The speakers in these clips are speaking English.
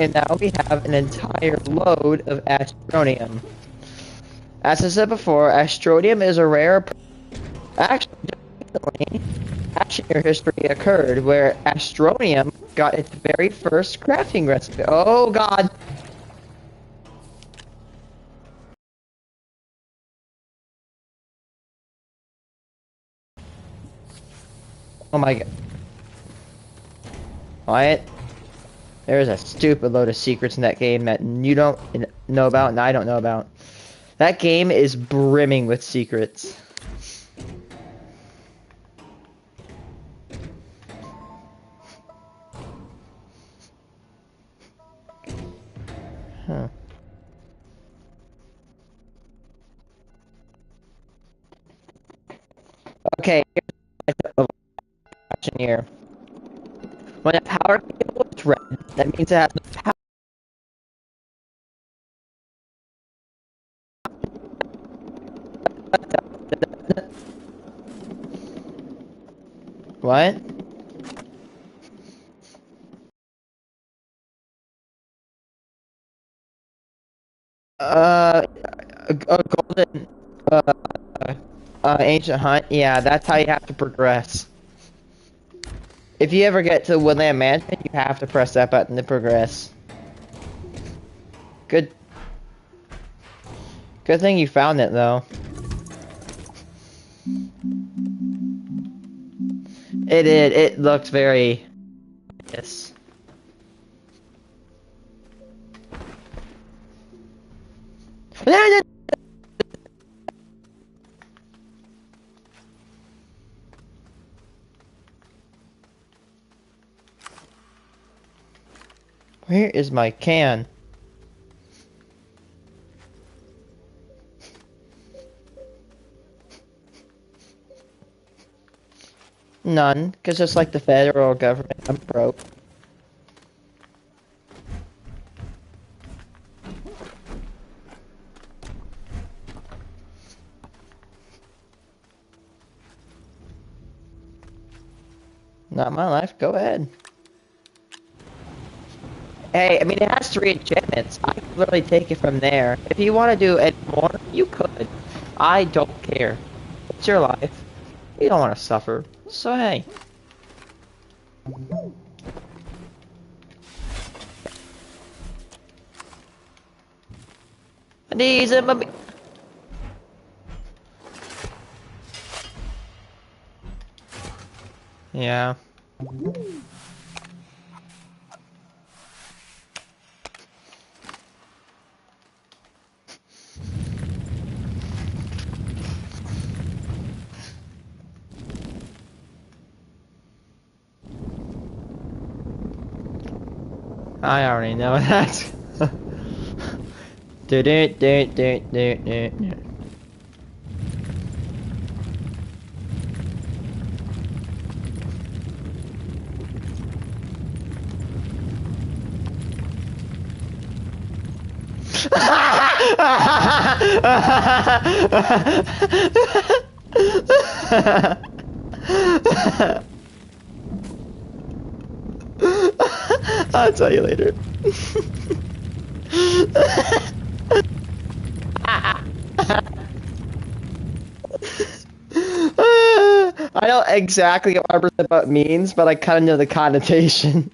and now we have an entire load of astronium. As I said before, astronium is a rare. Actually, recently, Astroneer history occurred where astronium got its very first crafting recipe. Oh god! Oh my god. What? There's a stupid load of secrets in that game that you don't know about and I don't know about. That game is brimming with secrets. Huh. Okay, here's the question here. When a power cable is red, that means it has no power. What? A golden, uh, ancient hunt. Yeah, that's how you have to progress. If you ever get to Woodland Mansion, you have to press that button to progress. Good. Good thing you found it, though. It did. It looked very... Yes. Where is my can? None, because just like the federal government, I'm broke. Not my life, go ahead. Hey, I mean, it has 3 enchantments. I could literally take it from there. If you want to do it more, you could. I don't care. It's your life. You don't want to suffer. So, hey. These are my... Yeah. I already know that. Do do do do do do. I'll tell you later. I know exactly what 100% what it means, but I kind of know the connotation.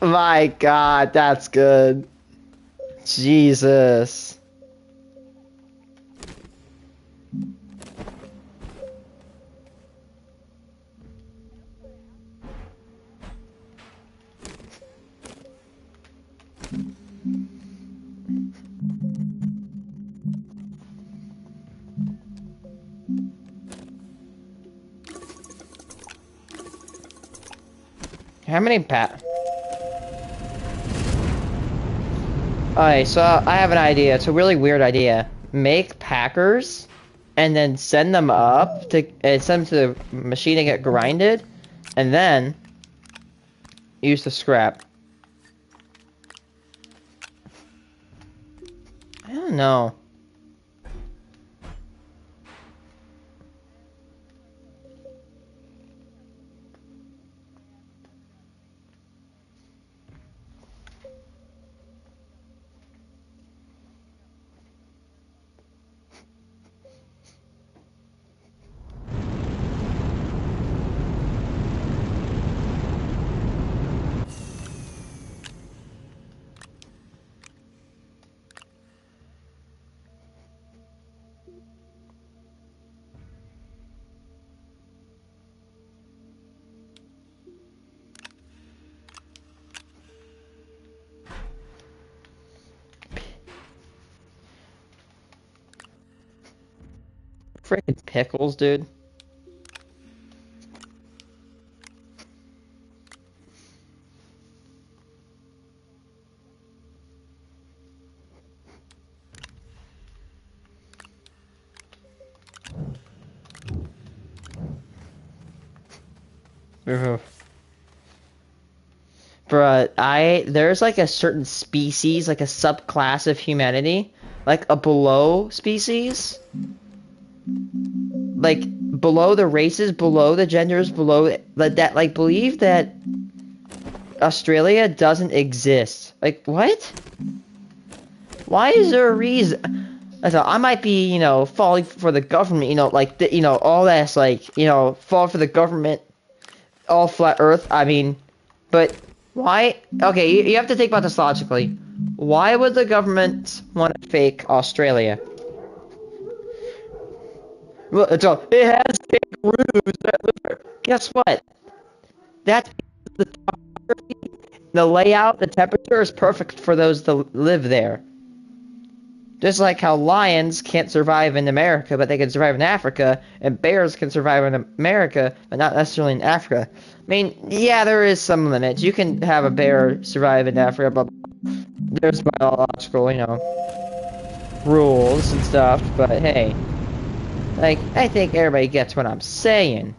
My God, that's good. Jesus. How many Alright, so I have an idea. It's a really weird idea. Make packers, and then send them up to send them to the machine to get grinded, and then use the scrap. I don't know. freaking pickles, dude. Bruh, there's like a certain species, like a subclass of humanity, like a below species, like below the races, below the genders, below that, like believe that Australia doesn't exist. Like what? Why is there a reason? I thought I might be, falling for the government, like all that's like, fall for the government, all flat Earth. I mean, but why? Okay, you have to think about this logically. Why would the government want to fake Australia? Well, it has kangaroos that live there. Guess what? That's the topography, the layout, the temperature is perfect for those to live there. Just like how lions can't survive in America, but they can survive in Africa, and bears can survive in America, but not necessarily in Africa. I mean, yeah, there is some limits. You can have a bear survive in Africa, but there's biological, rules and stuff, but hey. Like, I think everybody gets what I'm saying.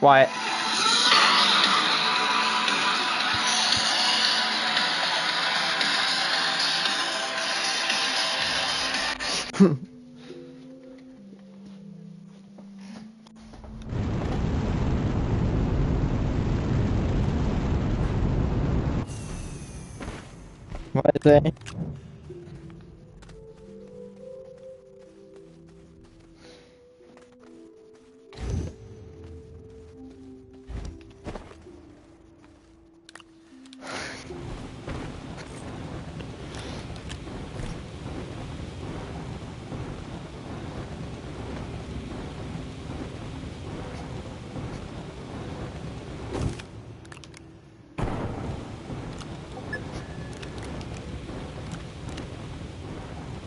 Why? What is it?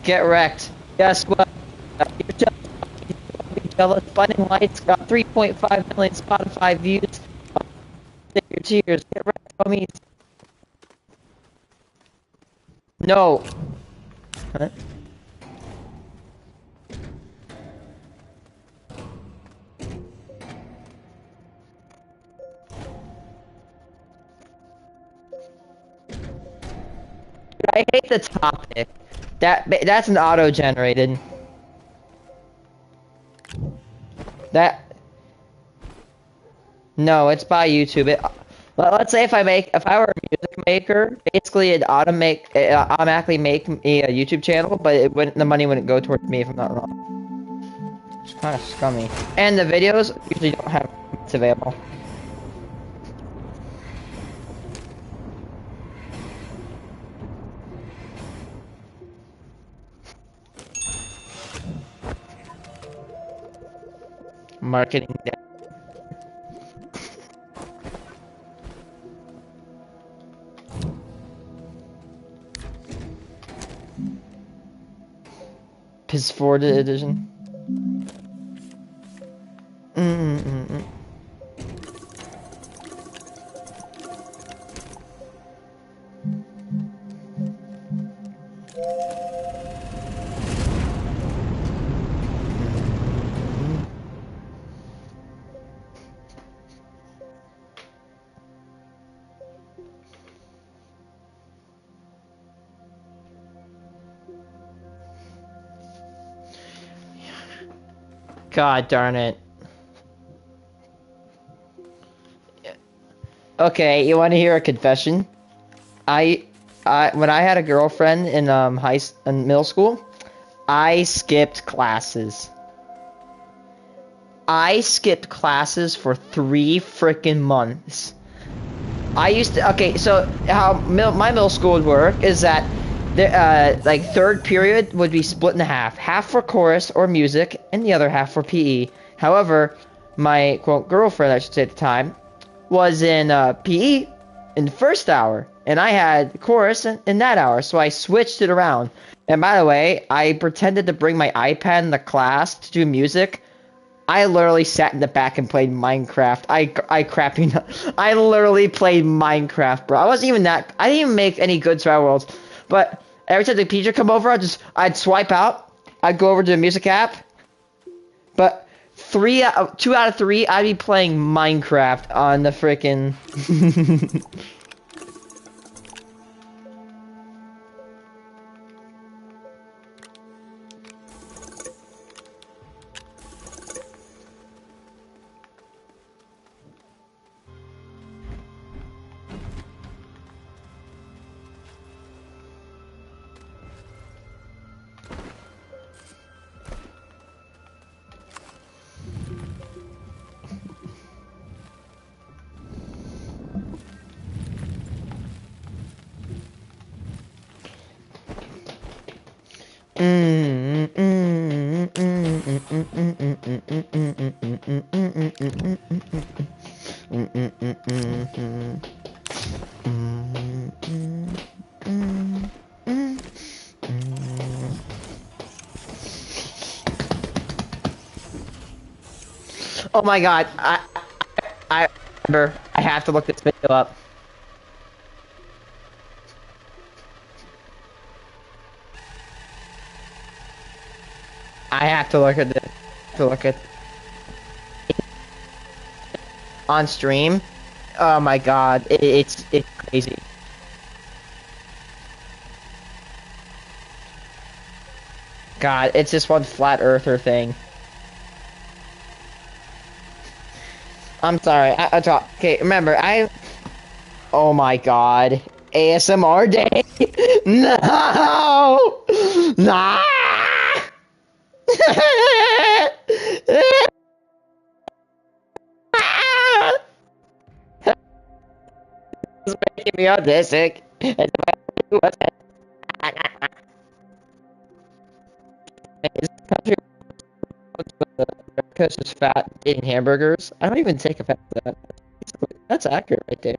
Get wrecked. Guess what? You're jealous. Blinding Lights got 3.5 million Spotify views. Cheers. Get wrecked, homies. No. Huh? I hate the topic. That's an auto-generated. No, it's by YouTube. Let's say if I were a music maker, basically it automatically make me a YouTube channel, but the money wouldn't go towards me if I'm not wrong. It's kind of scummy. And the videos usually don't have it's available. Marketing. PS4 edition. God darn it. Okay, you want to hear a confession? When I had a girlfriend in in middle school, I skipped classes. I skipped classes for 3 freaking months. Okay, so how my middle school would work is that like third period would be split in half for chorus or music and the other half for PE. However, my quote girlfriend, I should say at the time, was in PE in the first hour, and I had chorus in that hour, so I switched it around. And by the way, I pretended to bring my iPad in the class to do music. I literally sat in the back and played Minecraft. I literally played Minecraft, bro. I wasn't even that. I didn't even make any good survival worlds. But every time the teacher come over, I'd swipe out. I'd go over to the music app. But 2 out of 3, I'd be playing Minecraft on the frickin'. Oh my god, I remember. I have to look this video up. I have to look at this. To look at on stream. Oh my god, it's crazy. God, it's just one flat earther thing. I'm sorry. I talk. Okay, remember Oh my god, ASMR day. No, no. It's making me autistic. Is country America's just fat eating hamburgers? I don't even take offense to that. That's accurate right there.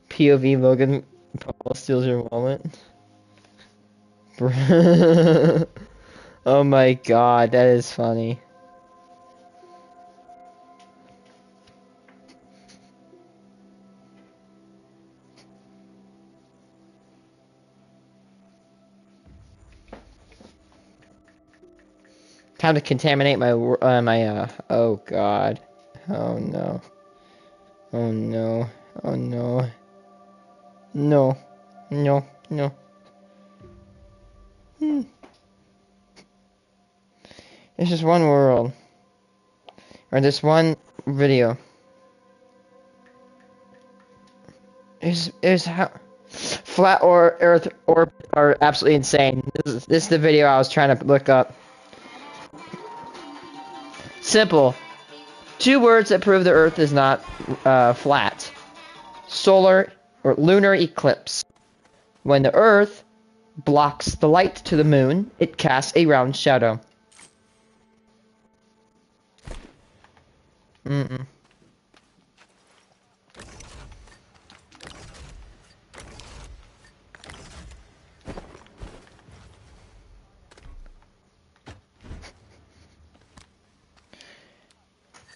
POV Logan Paul steals your wallet. Oh my god, that is funny. Time to contaminate my oh god. Oh no. Oh no. Oh no. No. No. No. It's just one world. Or this one video. Is how flat or earth orbit are absolutely insane. This is the video I was trying to look up. Simple. 2 words that prove the earth is not flat. Solar or lunar eclipse. When the earth blocks the light to the moon, it casts a round shadow.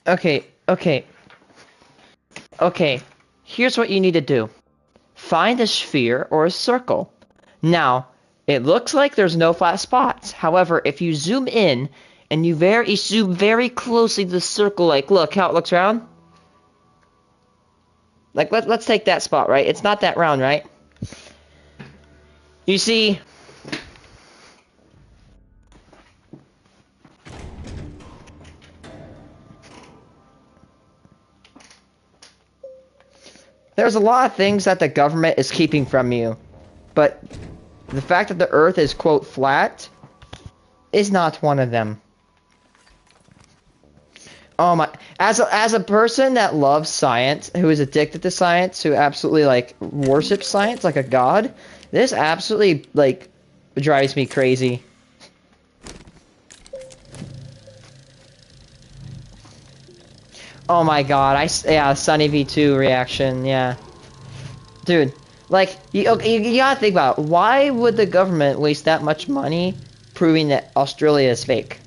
Okay. Here's what you need to do. Find a sphere or a circle. Now, it looks like there's no flat spots. However, if you zoom in and you zoom very closely to the circle, like look how it looks round. Like let's take that spot, right? It's not that round, right? You see, There's a lot of things that the government is keeping from you, but the fact that the Earth is, quote, flat is not one of them. Oh my, as a person that loves science, who is addicted to science, who absolutely like worships science like a god, this absolutely like drives me crazy. Oh my god, yeah, Sunny V2 reaction, yeah. Dude, like, you gotta think about it. Why would the government waste that much money proving that Australia is fake?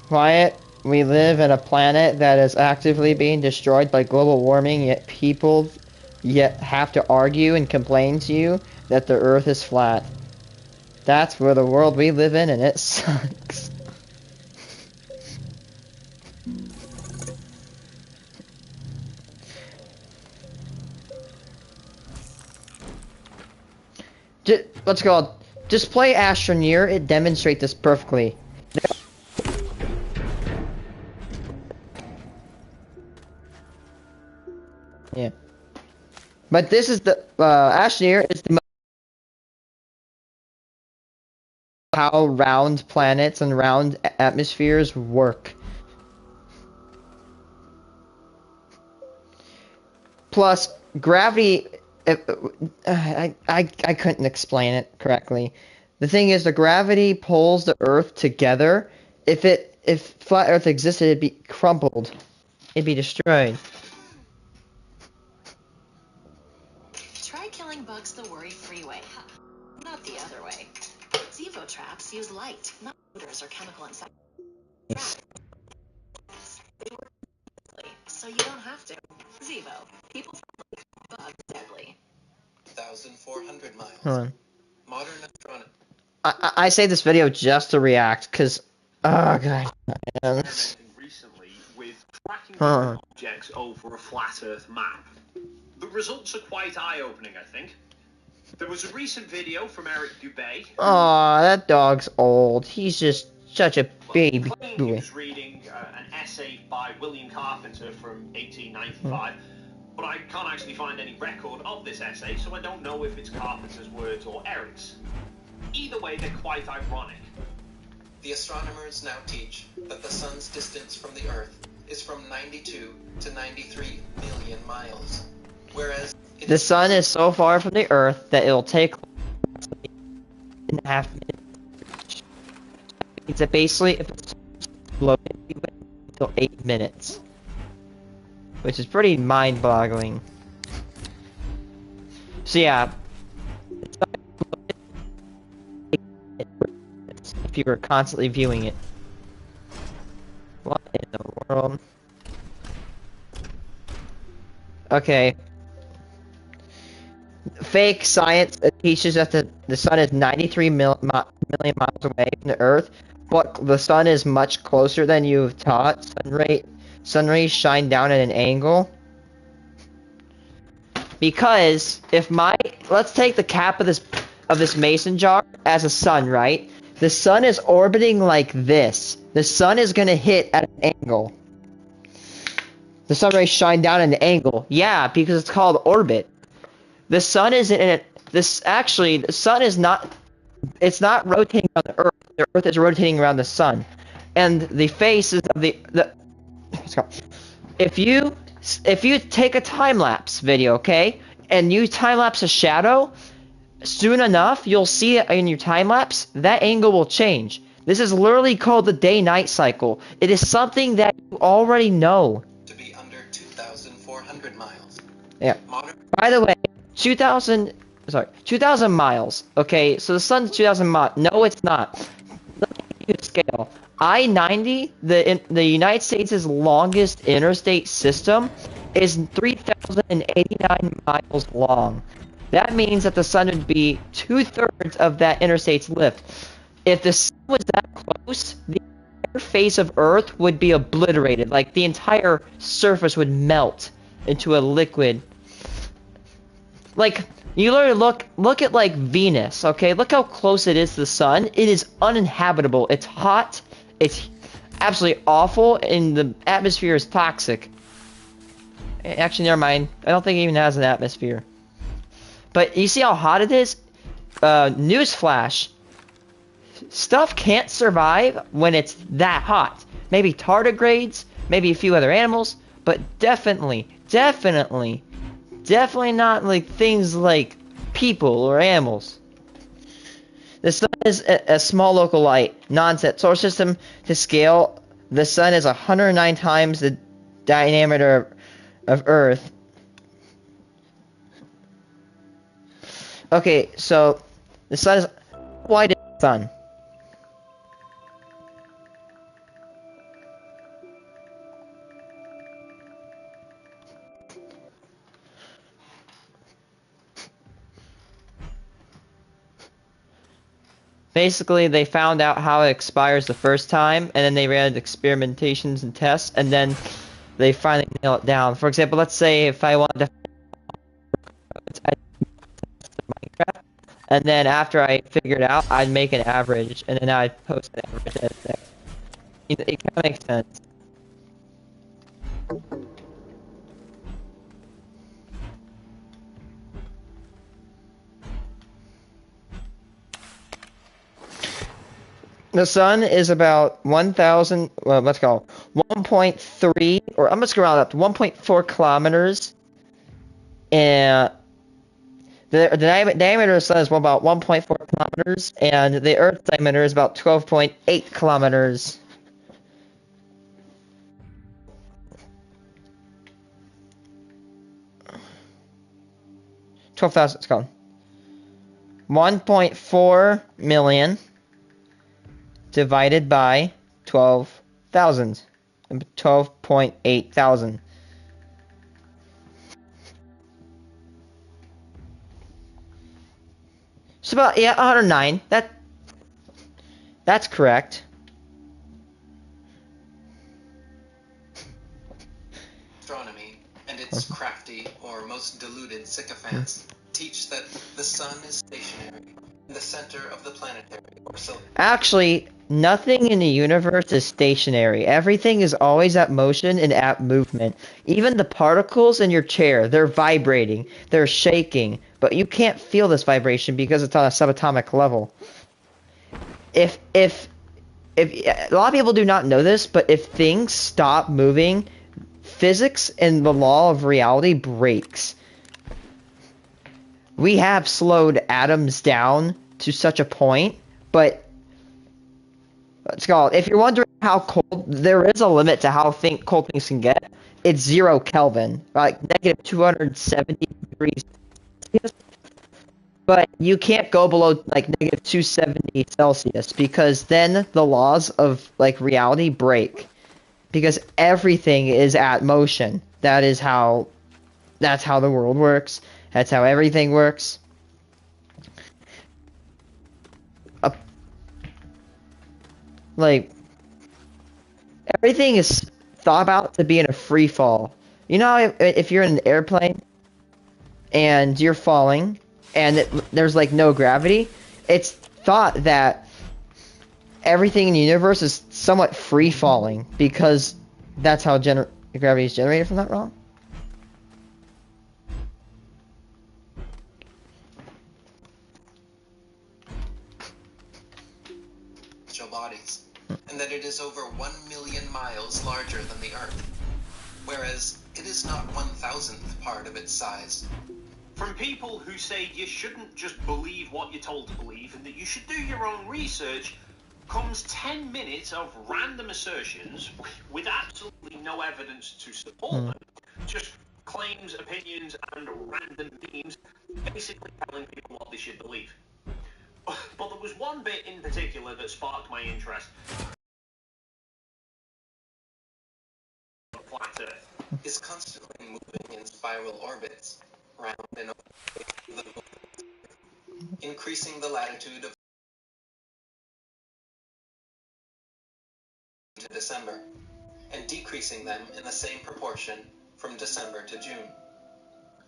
Wyatt, we live in a planet that is actively being destroyed by global warming, yet people have to argue and complain to you that the Earth is flat. That's where the world we live in, and it sucks. Let's go. Just play Astroneer. It demonstrates this perfectly. Yeah. But this is the Astroneer is the how round planets and round atmospheres work. Plus, gravity. I couldn't explain it correctly. The thing is, the gravity pulls the Earth together. If flat Earth existed, it'd be crumpled. It'd be destroyed. Try killing bugs the worry-free way, not the other way. Zevo traps use light, not odors or chemical insects. They work easily, so you don't have to. Zevo, people-friendly, bug-deadly. 1,400 miles. Hold on. Modern astronomy. I say this video just to react, cause, oh god. Recently with tracking objects over a flat Earth map. The results are quite eye-opening, I think. There was a recent video from Eric Dubay. Aw, that dog's old. He's just such a baby He boy. was reading an essay by William Carpenter from 1895, but I can't actually find any record of this essay, so I don't know if it's Carpenter's words or Eric's. Either way, they're quite ironic. The astronomers now teach that the sun's distance from the Earth is from 92 to 93 million miles, whereas The sun is so far from the Earth that it'll take 1.5 minutes. It's basically if it's floating until 8 minutes, which is pretty mind-boggling. So yeah, if you were constantly viewing it. What in the world? Okay. Fake science teaches that the sun is 93 million miles away from the Earth, but the sun is much closer than you've taught. Sun rays shine down at an angle. Because if let's take the cap of this mason jar as a sun, right? The sun is orbiting like this. The sun is gonna hit at an angle. The sun rays shine down at an angle. Yeah, because it's called orbit. The sun is the sun is not, it's not rotating around the Earth. The Earth is rotating around the sun. And the faces of let's go. If you take a time-lapse video, okay, and you time-lapse a shadow, soon enough, you'll see it in your time-lapse, that angle will change. This is literally called the day-night cycle. It is something that you already know. To be under 2,400 miles. Yeah. By the way, 2,000 miles. Okay, so the sun's 2,000 miles. No, it's not. Let me give you a scale. I-90, the United States' longest interstate system, is 3,089 miles long. That means that the sun would be 2/3 of that interstate's length. If the sun was that close, the entire face of Earth would be obliterated. Like, the entire surface would melt into a liquid. Like, you literally look at, like, Venus, okay? Look how close it is to the sun. It is uninhabitable. It's hot. It's absolutely awful, and the atmosphere is toxic. Actually, never mind. I don't think it even has an atmosphere. But you see how hot it is? Newsflash. Stuff can't survive when it's that hot. Maybe tardigrades, maybe a few other animals, but definitely not like things like people or animals. The sun is a small local light. Nonsense. Solar system to scale, the sun is 109 times the diameter of Earth. Okay, so the sun is wide as the sun. Basically, they found out how it expires the first time, and then they ran experimentations and tests, and then they finally nailed it down. For example, let's say if I wanted to Minecraft, and then after I figured it out, I'd make an average, and then I'd post an average. It kind of makes sense. The sun is about 1,000, well, let's go, 1.3, or I'm just going to round up to 1.4 kilometers. And the diameter of the sun is about 1.4 kilometers, and the Earth's diameter is about 12.8 kilometers. It's called 1.4 million divided by 12,000. 12.8 thousand. It's about, yeah, 109. That's correct. Astronomy and its crafty or most deluded sycophants teach that the sun is stationary in the center of the planetary or so. Actually, nothing in the universe is stationary. Everything is always at motion and at movement. Even the particles in your chair, they're vibrating, they're shaking, but you can't feel this vibration because it's on a subatomic level. If a lot of people do not know this, but if things stop moving, physics and the law of reality breaks. We have slowed atoms down to such a point, but let's go. If you're wondering how cold, there is a limit to how cold things can get. It's 0 Kelvin, like negative 270 degrees Celsius. But you can't go below like negative 270 Celsius because then the laws of like reality break. Because everything is at motion. That's how the world works. That's how everything works. Like, everything is thought about to be in a free fall. You know, if you're in an airplane and you're falling and there's like no gravity, it's thought that everything in the universe is somewhat free falling because that's how gravity is generated, if I'm not wrong. Bodies, and that it is over 1 million miles larger than the Earth, whereas it is not 1,000th part of its size. From people who say you shouldn't just believe what you're told to believe and that you should do your own research, comes 10 minutes of random assertions with absolutely no evidence to support them. Just claims, opinions, and random themes, basically telling people what they should believe. But there was one bit in particular that sparked my interest. Flat Earth is constantly moving in spiral orbits, round and over the moon, increasing the latitude of December, and decreasing them in the same proportion from December to June.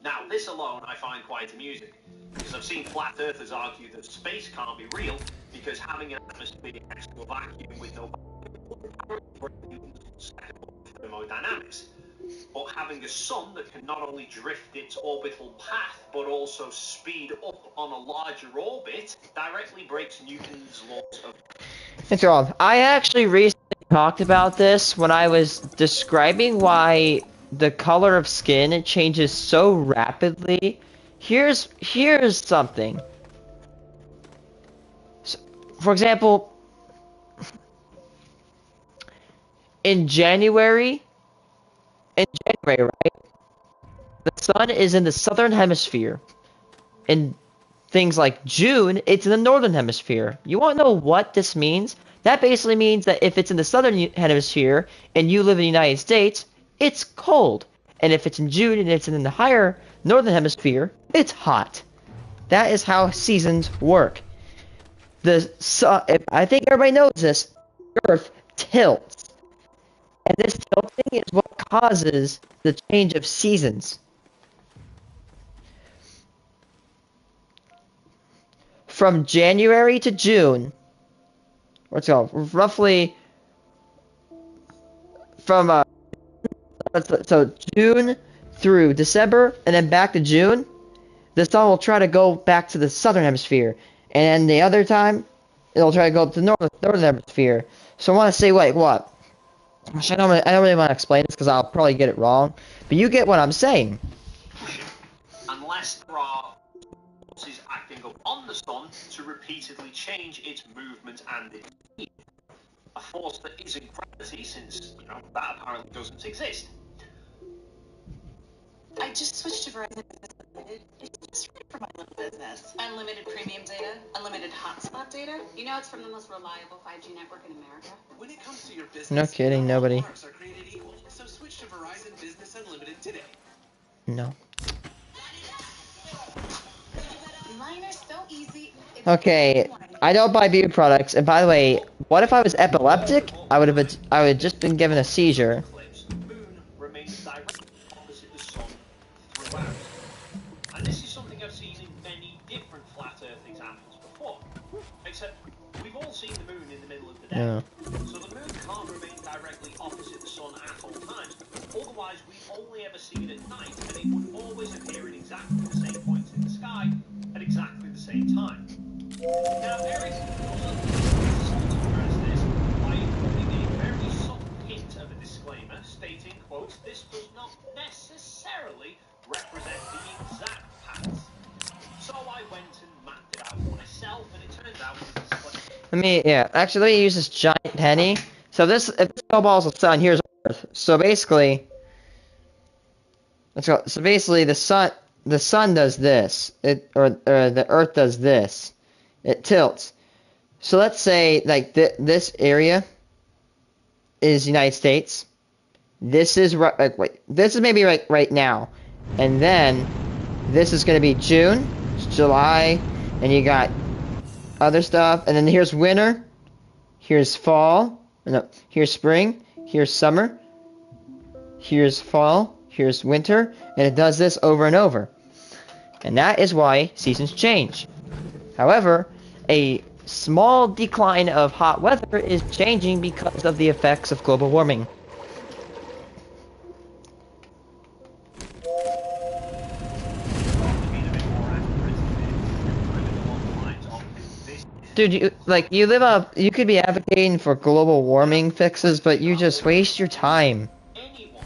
Now, this alone I find quite amusing, because I've seen flat earthers argue that space can't be real because having an atmosphere next to a vacuum with no thermodynamics. But having a sun that can not only drift its orbital path, but also speed up on a larger orbit, directly breaks Newton's laws of... It's wrong. I actually recently talked about this when I was describing why the color of skin changes so rapidly. Here's something. So, for example, in January, right? The sun is in the southern hemisphere. In things like June, it's in the northern hemisphere. You want to know what this means? That basically means that if it's in the southern hemisphere and you live in the United States, it's cold. And if it's in June and it's in the higher northern hemisphere, it's hot. That is how seasons work. The sun, I think everybody knows this, the Earth tilts. And this tilting is what causes the change of seasons. From January to June, roughly from so June through December and then back to June, the sun will try to go back to the southern hemisphere, and the other time it'll try to go to the northern hemisphere. So I want to say like what? Gosh, I don't really want to explain this because I'll probably get it wrong, but you get what I'm saying. Unless there are forces acting upon the sun to repeatedly change its movement and its speed. A force that isn't gravity, since, that apparently doesn't exist. I just switched to Verizon Business Unlimited. It's just right for my little business. Unlimited premium data, unlimited hotspot data. You know it's from the most reliable 5G network in America. When it comes to your business, No kidding, nobody. marks are created equal, so switch to Verizon Business Unlimited today. No. Mine are so easy. Okay, I don't buy beauty products. And by the way, what if I was epileptic? I would have just been given a seizure. The moon remains directly opposite the sun throughout. And this is something I've seen in many different flat Earth examples before. Except we've all seen the moon in the middle of the day. Yeah. So the moon can't remain directly opposite the sun at all times. Otherwise, we'd only ever see it at night, and it would always appear in exactly the same points in the sky at exactly the same time. Now, Eric address this by including a very subtle hint of a disclaimer stating, quote, "This does not necessarily represent the exact paths." So I went and mapped it out myself, and it turns out the disclaimer. Actually, let me use this giant penny. So if this snowball's the sun, here's Earth. So basically, let's go. So basically, the sun does this, or the Earth does this. It tilts. So let's say like this area is United States. This is this is maybe right now, and then this is gonna be June, July, and you got other stuff, and then here's winter, here's fall, no, here's spring, here's summer, here's fall, here's winter, and it does this over and over. And that is why seasons change. However, a small decline of hot weather is changing because of the effects of global warming. Dude, you could be advocating for global warming fixes, but you just waste your time. Anyone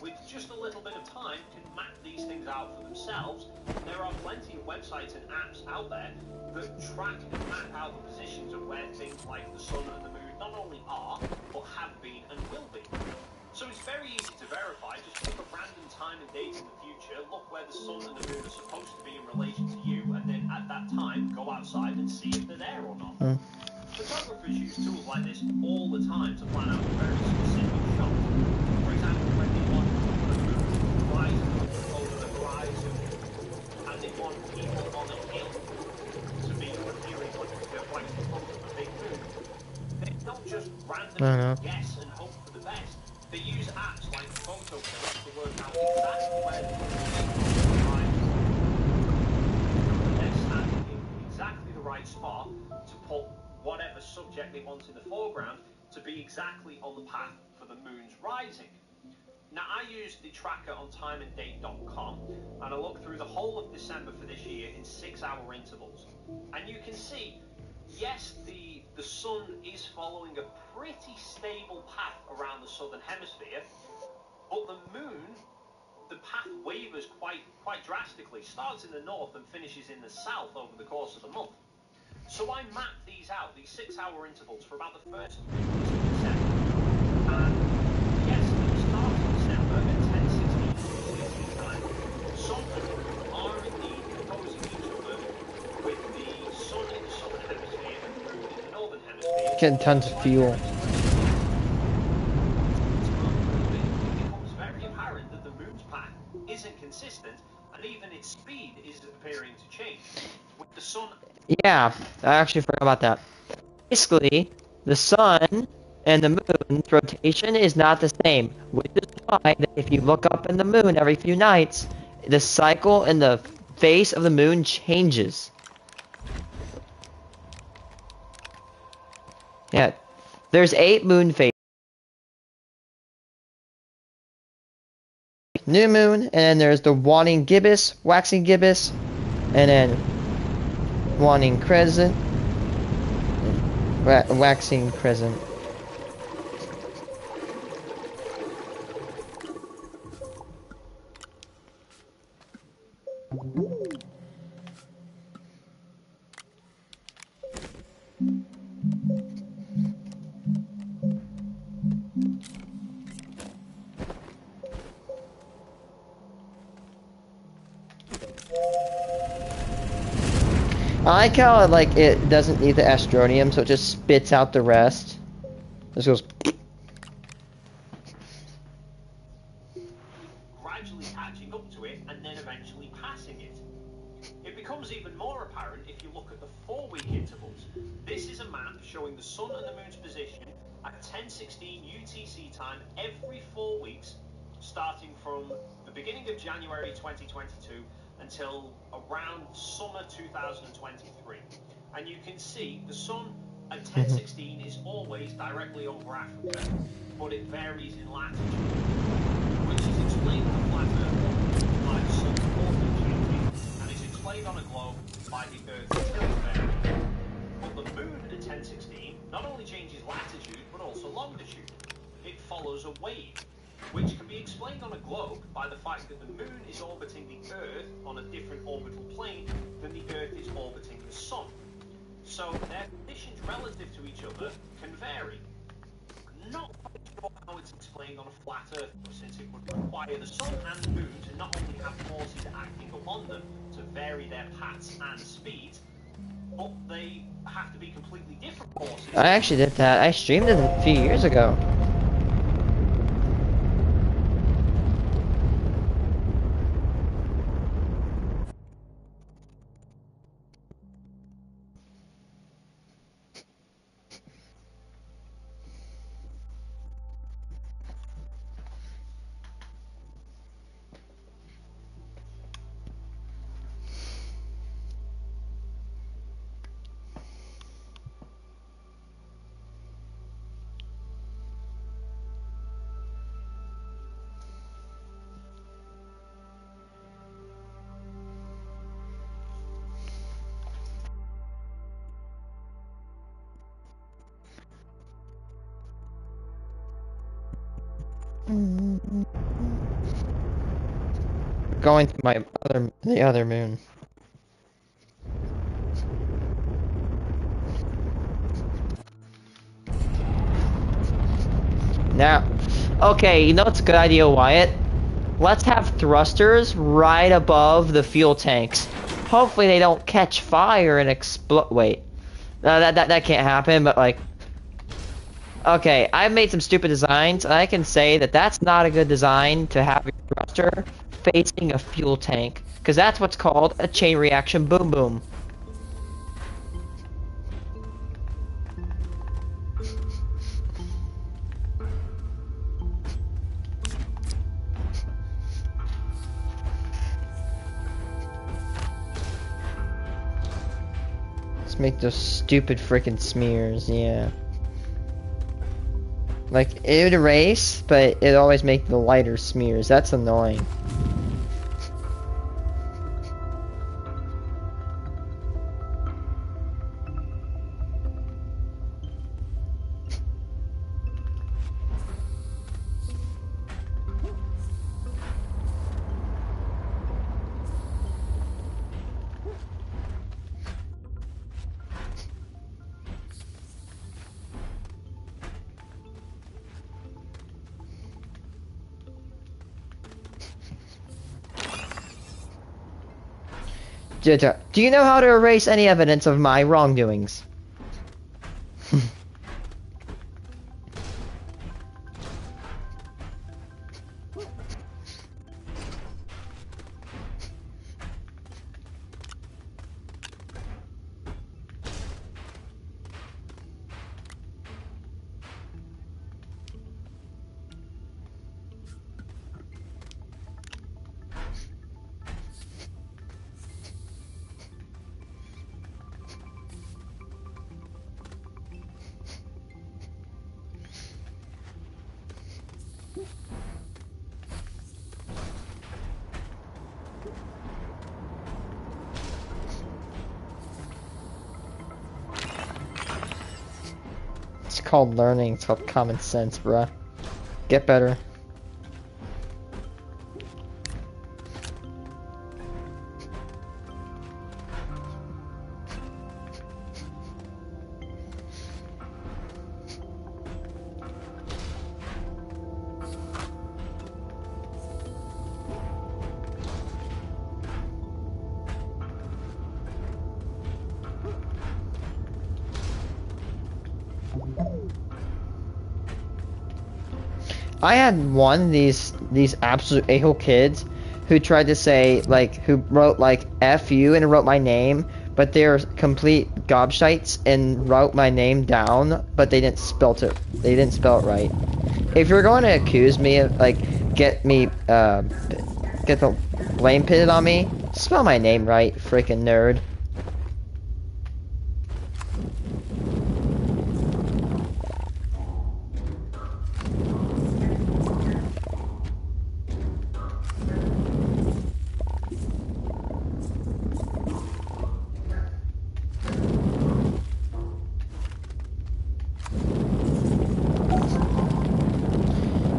with just a little bit of time can map these things out for themselves. There are plenty of websites and apps out there that track and map out the positions of where things like the sun and the moon not only are, but have been and will be. So it's very easy to verify. Just pick a random time and date in the future, look where the sun and the moon are supposed to be in relation to you, and then at that time, go outside and see if they're there or not. Photographers use tools like this all the time to plan out a very specific shot. For example, when they want the moon rising over the horizon, and they want people on a hill to be appearing like the front of a big moon, they don't just randomly guess and hope They use apps like PhotoPills to work out exactly where the moon is. They're standing in exactly the right spot to put whatever subject they want in the foreground to be exactly on the path for the moon's rising. Now, I used the tracker on timeanddate.com, and I looked through the whole of December for this year in 6-hour intervals. And you can see, yes, the sun is following a pretty stable path around the southern hemisphere, but the moon, the path wavers quite drastically, starts in the north and finishes in the south over the course of the month. So I mapped these out, these 6-hour intervals, for about the first 3 weeks of December. And yes, at the start of December at 10:16 UTC time, sun and moon are indeed opposing each other, with the sun in the southern hemisphere and the moon in the northern hemisphere. Getting tons of fuel. It becomes very apparent that the moon's path isn't consistent, and even its speed is appearing to change. With the sun... Yeah, I actually forgot about that. Basically, the sun and the moon's rotation is not the same, which is why that if you look up in the moon every few nights, the cycle and the face of the moon changes. Yeah, there's 8 moon phases. New moon, and then there's the waning gibbous, waxing gibbous, and then waning crescent, waxing crescent. I like how like it doesn't need the astronium, so it just spits out the rest. This goes. Gradually catching up to it and then eventually passing it. It becomes even more apparent if you look at the 4-week intervals. This is a map showing the sun and the moon's position at 10:16 UTC time every 4 weeks, starting from the beginning of January 2022 until around summer 2023. And you can see the sun at 10:16 is always directly over Africa, but it varies in latitude, which is explained on a flat Earth by the sun's orbit changing, and is explained on a globe by the Earth's tilt varying. But the moon at 10:16 not only changes latitude, but also longitude. It follows a wave, which can be explained on a globe by the fact that the moon is orbiting the Earth on a different orbital plane than the Earth is orbiting the sun. So their positions relative to each other can vary. Not quite sure how it's explained on a flat Earth, since it would require the sun and the moon to not only have forces acting upon them to vary their paths and speeds, but they have to be completely different forces. I actually did that. I streamed it a few years ago. Going to the other moon. Now, okay, you know what's a good idea, Wyatt? Let's have thrusters right above the fuel tanks. Hopefully they don't catch fire and explode. Wait, no, that can't happen. But like, okay, I've made some stupid designs, and I can say that that's not a good design to have your thruster facing a fuel tank, because that's what's called a chain reaction boom boom. Let's make those stupid freaking smears, yeah. Like, it would erase, but it'd always make the lighter smears. That's annoying. Do you know how to erase any evidence of my wrongdoings? It's called learning. It's called common sense, bruh. Get better. I had one of these absolute a-hole kids who tried to say, like, who wrote, like, F you and wrote my name, but they're complete gobshites and wrote my name down, but they didn't spell it right. If you're going to accuse me of, like, get the blame pitted on me, spell my name right, freaking nerd.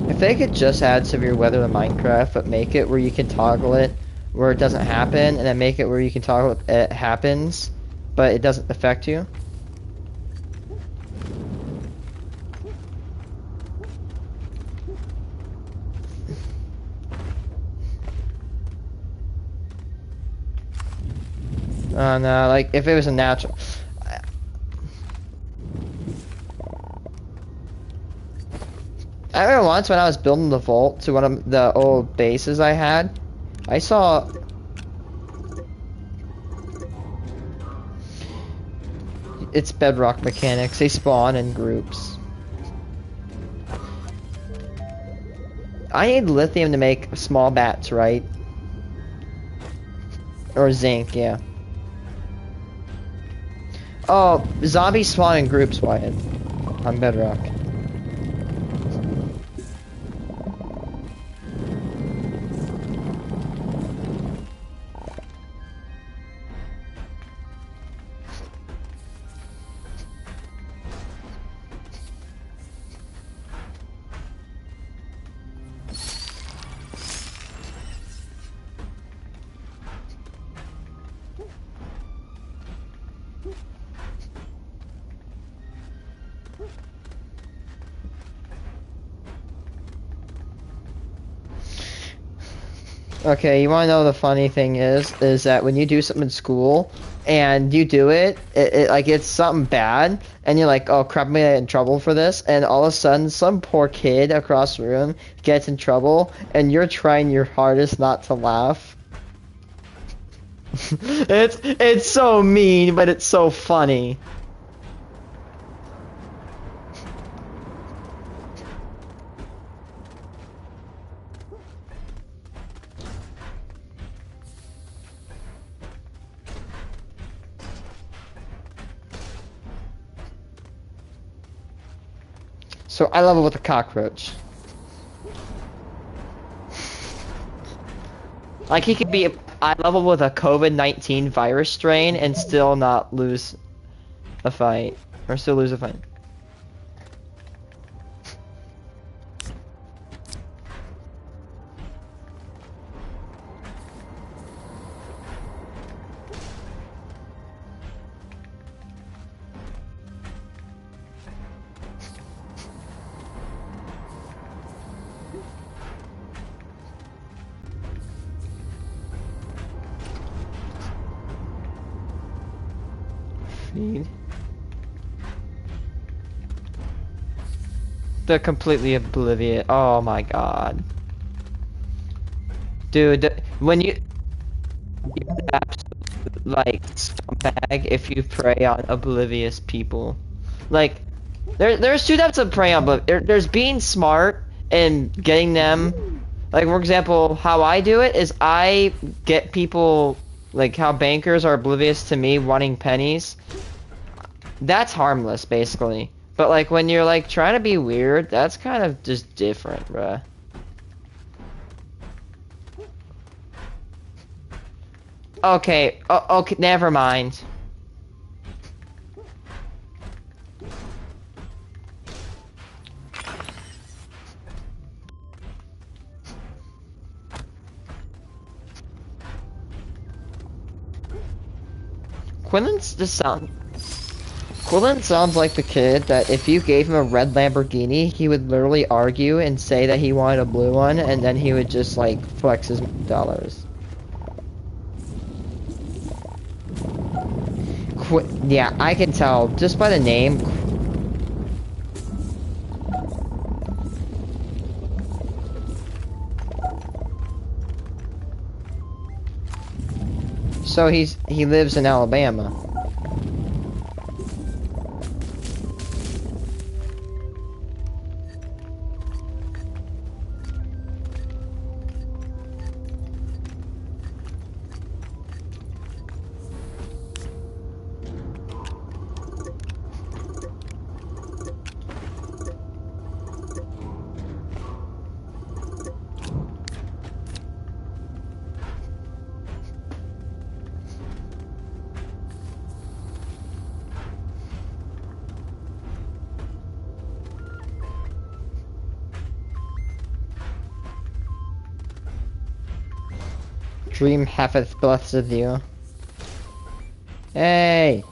If they could just add severe weather to Minecraft, but make it where you can toggle it where it doesn't happen, and then make it where you can toggle it happens, but it doesn't affect you. Oh no, like if it was a natural. I remember once when I was building the vault to one of the old bases I had, I saw it's bedrock mechanics. They spawn in groups. I need lithium to make small bats, right? Or zinc, yeah. Oh, zombies spawn in groups, Wyatt. On bedrock. Okay, you wanna know the funny thing is that when you do something in school, and you do it like it's something bad, and you're like, oh crap, I'm gonna get in trouble for this, and all of a sudden, some poor kid across the room gets in trouble, and you're trying your hardest not to laugh. It's so mean, but it's so funny. So I level with a cockroach. Like he could be eye level with a COVID-19 virus strain and still not lose a fight. Or still lose a fight. Feed. They're completely oblivious. Oh my god. Dude, when you're an absolute, like, scumbag if you prey on oblivious people. Like, there's two types of prey on, but there's being smart and getting them. Like, for example, how I do it is I get people, like how bankers are oblivious to me wanting pennies. That's harmless, basically. But, like, when you're, like, trying to be weird, that's kind of just different, bruh. Okay, okay, never mind. Quillen sounds like the kid that if you gave him a red Lamborghini, he would literally argue and say that he wanted a blue one, and then he would just, like, flex his dollars. Yeah, I can tell just by the name. So he lives in Alabama. Dream hath blessed you. Hey!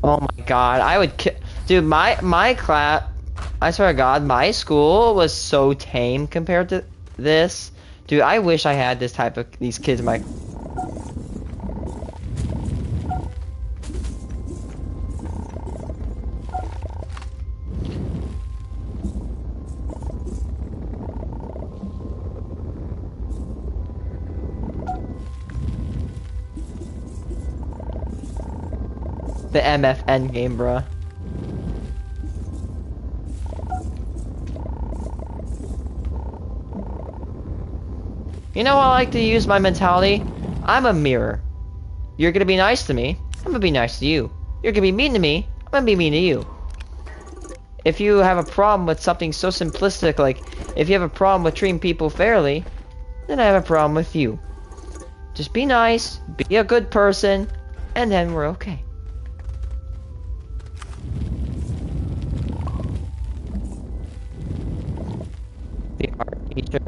Oh my god, I would dude, my class, I swear to god, my school was so tame compared to this. Dude, I wish I had this type of, these kids in my... The MFN game, bruh. You know how I like to use my mentality? I'm a mirror. You're gonna be nice to me, I'm gonna be nice to you. You're gonna be mean to me, I'm gonna be mean to you. If you have a problem with something so simplistic, like, if you have a problem with treating people fairly, then I have a problem with you. Just be nice, be a good person, and then we're okay. The art teacher.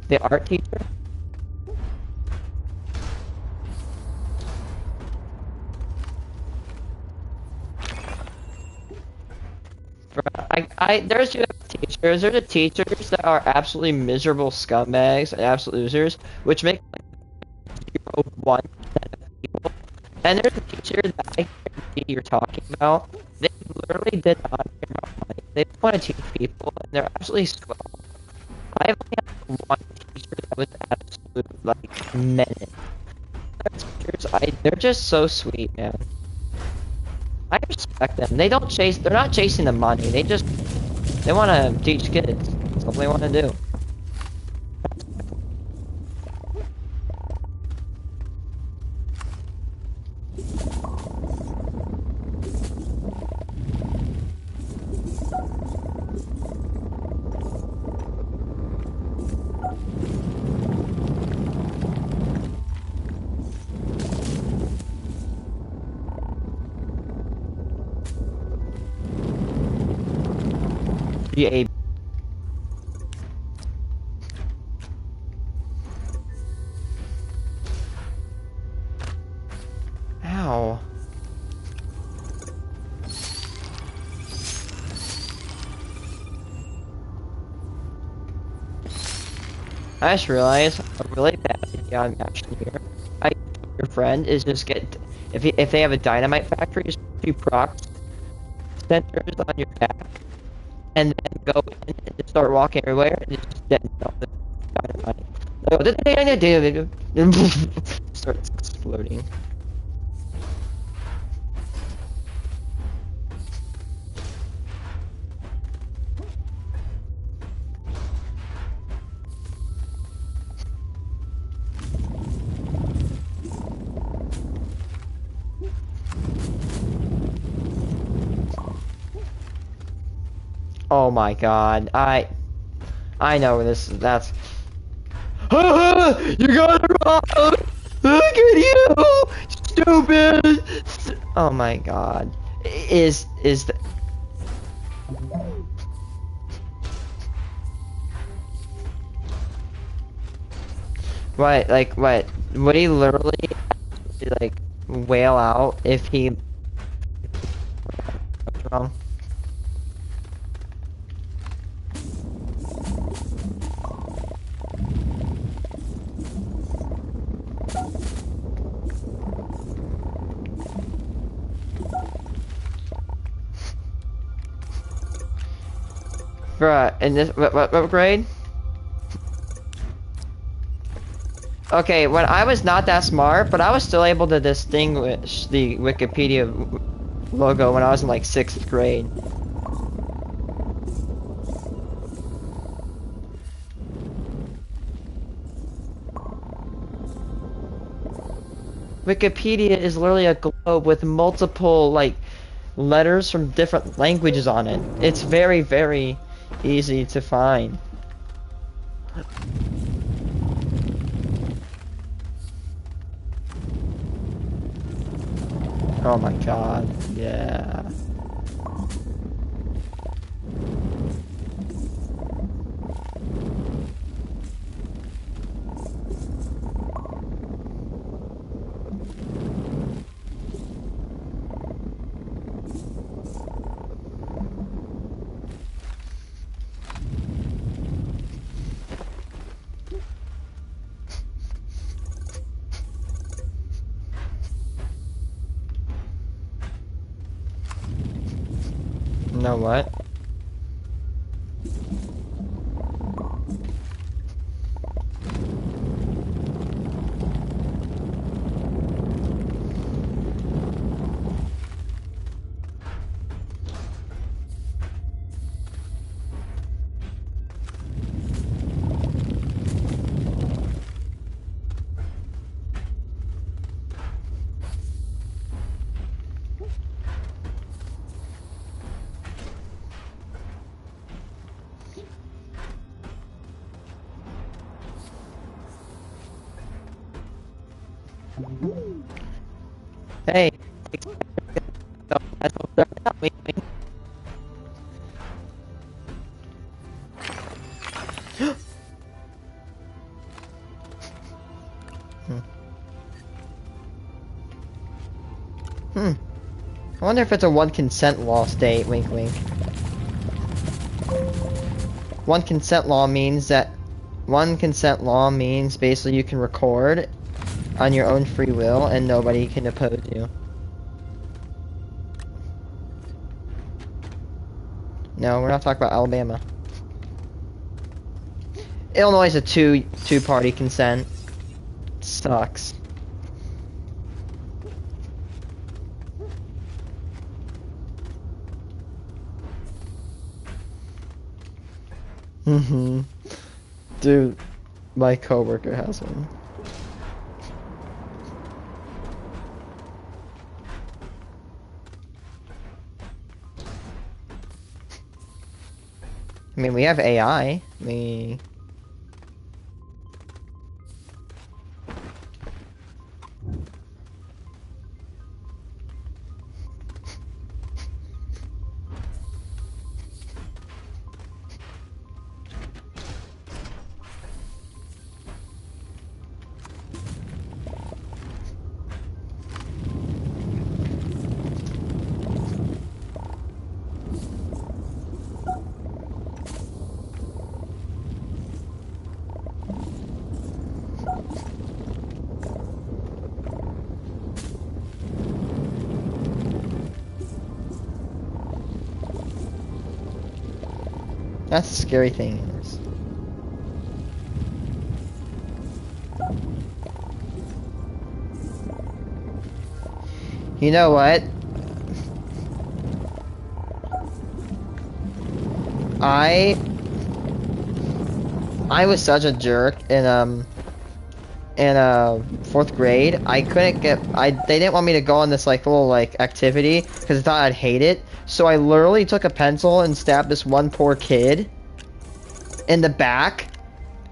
The art teacher? there's two teachers. There's the teachers that are absolutely miserable scumbags and absolute losers, which make like 0.1% of people. And there's a teacher that I guarantee you're talking about. They literally did not care about money. They just want to teach people, and they're absolutely swell. I've only had one teacher that was absolute like menace. They're just so sweet, man. I respect them. They don't chase. They're not chasing the money. They want to teach kids. That's all they want to do. GA. Ow. I just realized a really bad idea on Astroneer. Your friend is just if they have a dynamite factory, just do procs centers on your back, and then go in and just start walking everywhere and just detonate all the dynamite. Starts exploding. Oh my god, I know where that's you got it wrong! Look at you! Stupid! Oh my god. Is the what, like, what? Would he literally, like, wail out if he was wrong? Bruh, in this, what grade? Okay, when I was not that smart, but I was still able to distinguish the Wikipedia logo when I was in like 6th grade. Wikipedia is literally a globe with multiple, like, letters from different languages on it. It's very, very easy to find. Oh my god, yeah. Know what? Hey. I wonder if it's a one consent law state, wink wink. one consent law means basically you can record on your own free will and nobody can oppose you. No, we're not talking about Alabama. Illinois is a two-party consent. Sucks. Dude, my coworker has one. I mean, we have AI. That's the scary thing is. You know what? I was such a jerk in 4th grade. I couldn't get they didn't want me to go on this like little like activity because they thought I'd hate it. So I literally took a pencil and stabbed this one poor kid in the back.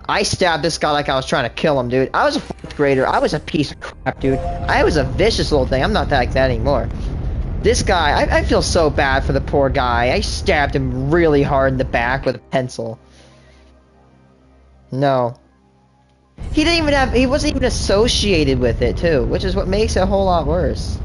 I stabbed this guy like I was trying to kill him, dude. I was a 4th grader. I was a piece of crap, dude. I was a vicious little thing. I'm not like that anymore. This guy, I feel so bad for the poor guy. I stabbed him really hard in the back with a pencil. No. He wasn't even associated with it, too, which is what makes it a whole lot worse.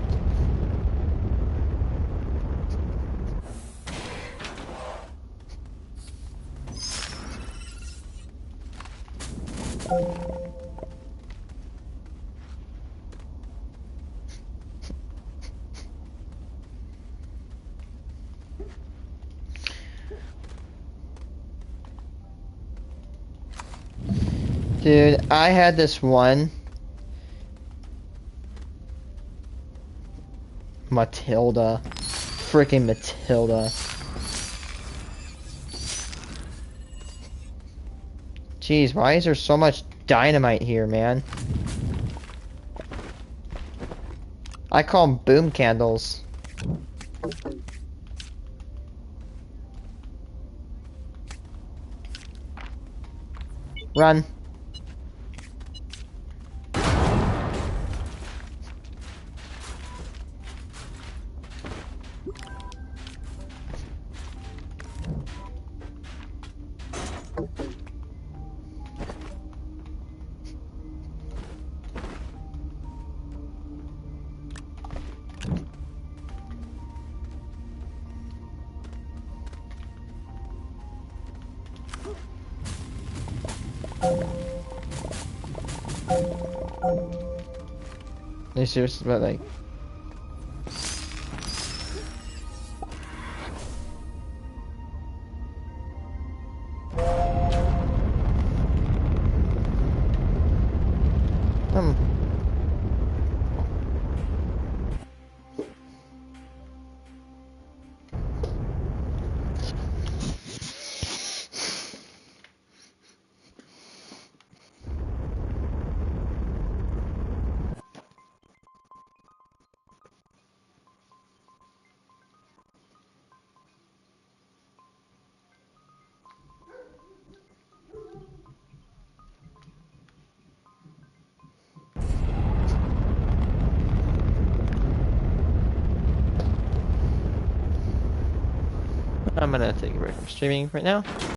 Dude, I had this one Matilda. Freaking Matilda. Jeez, why is there so much dynamite here, man? I call them boom candles. Run. Are you serious about like? I'm gonna take a break from streaming right now.